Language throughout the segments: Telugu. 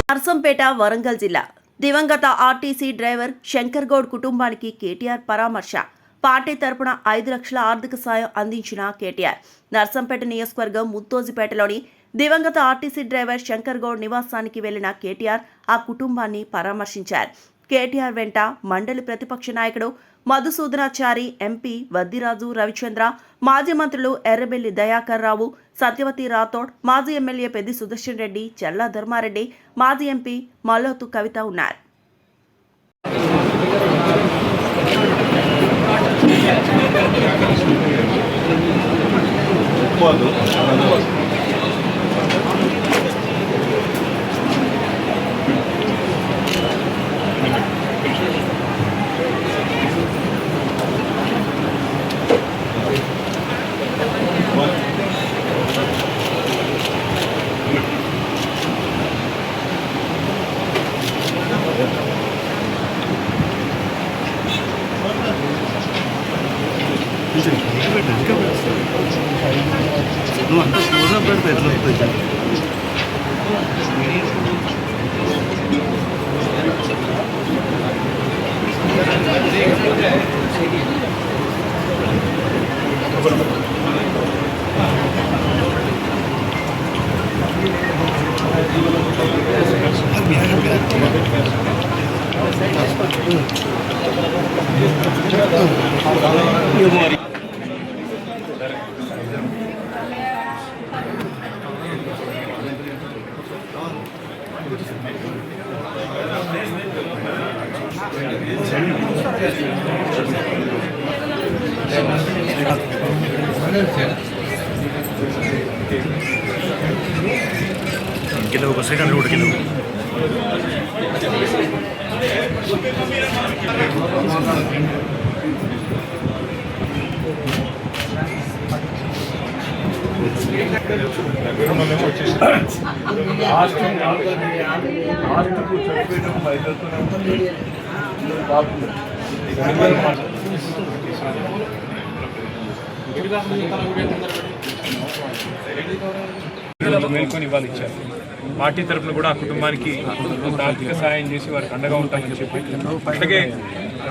నర్సంపేట వరంగల్ జిల్లా దివంగత ఆర్టీసీ డ్రైవర్ శంకర్ గౌడ్ కుటుంబానికి కేటీఆర్ పరామర్శ. పార్టీ తరపున 5 లక్షల ఆర్థిక సాయం అందించిన కేటీఆర్. నర్సంపేట నియోజకవర్గం ముత్తోజిపేటలోని దివంగత ఆర్టీసీ డ్రైవర్ శంకర్ గౌడ్ నివాసానికి వెళ్లిన కేటీఆర్ ఆ కుటుంబాన్ని పరామర్శించారు. కేటీఆర్ వెంట మండలి ప్రతిపక్ష నాయకుడు మధుసూదనాచారి, ఎంపీ వద్దిరాజు రవిచంద్ర, మాజీ మంత్రులు ఎర్రబెల్లి దయాకర్ రావు, సత్యవతి రాథోడ్, మాజీ ఎమ్మెల్యే పెద్ది సుదర్శన్ రెడ్డి, చల్లా ధర్మారెడ్డి, మాజీ ఎంపీ మల్లోతు కవిత ఉన్నారు. నువ్వు అంత క్లోజ్గా పెడితే ఎట్లా అవుతుంది? किलो को सेकंड रोड किलो మేల్కొని ఇవ్వాలి ఇచ్చారు. పార్టీ తరఫున కూడా ఆ కుటుంబానికి ఆర్థిక సహాయం చేసి వారికి అండగా ఉంటామని చెప్పి, అలాగే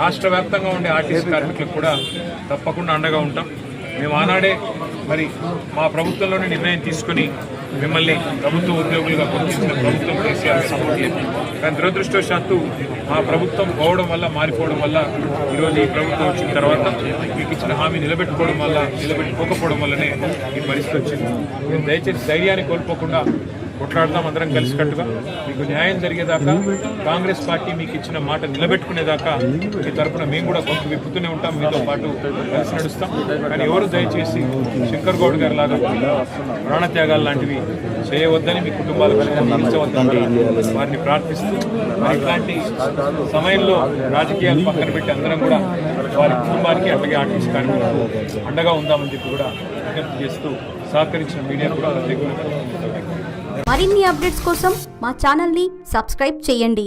రాష్ట్ర వ్యాప్తంగా ఉండే ఆర్టీసీ కార్మికులకు కూడా తప్పకుండా అండగా ఉంటాం. మేము ఆనాడే మరి మా ప్రభుత్వంలోనే నిర్ణయం తీసుకుని మిమ్మల్ని ప్రభుత్వ ఉద్యోగులుగా గుర్తించిన ప్రభుత్వం కేసీఆర్ సపోర్ట్ చేయండి. కానీ దురదృష్టవశాత్తు మా ప్రభుత్వం పోవడం వల్ల, మారిపోవడం వల్ల ఈరోజు ఈ ప్రభుత్వం వచ్చిన తర్వాత మీకు ఇచ్చిన హామీ నిలబెట్టుకోకపోవడం వల్లనే ఈ పరిస్థితి వచ్చింది. మేము దయచేసి ధైర్యాన్ని కోల్పోకుండా కొట్లాడదాం, అందరం కలిసికట్టుగా. మీకు న్యాయం జరిగేదాకా, కాంగ్రెస్ పార్టీ మీకు ఇచ్చిన మాట నిలబెట్టుకునేదాకా మీ తరఫున మేము కూడా కొంత విప్పుతూనే ఉంటాం, మీతో పాటు కలిసి నడుస్తాం. కానీ ఎవరు దయచేసి శంకర్ గౌడ్ గారి లాగా ప్రాణత్యాగాలు లాంటివి చేయవద్దని, మీ కుటుంబాలకు అందించవద్దని వారిని ప్రార్థిస్తూ, ఇట్లాంటి సమయంలో రాజకీయాలు పక్కన పెట్టి అందరం కూడా వారి కుటుంబానికి, అట్లాగే ఆర్టీసీ కార్మికులకు అండగా ఉందామని చెప్పి కూడా విజ్ఞప్తి చేస్తూ సహకరించిన మీడియా కూడా మరిన్ని అప్డేట్స్ కోసం మా ఛానల్ని సబ్స్క్రైబ్ చేయండి.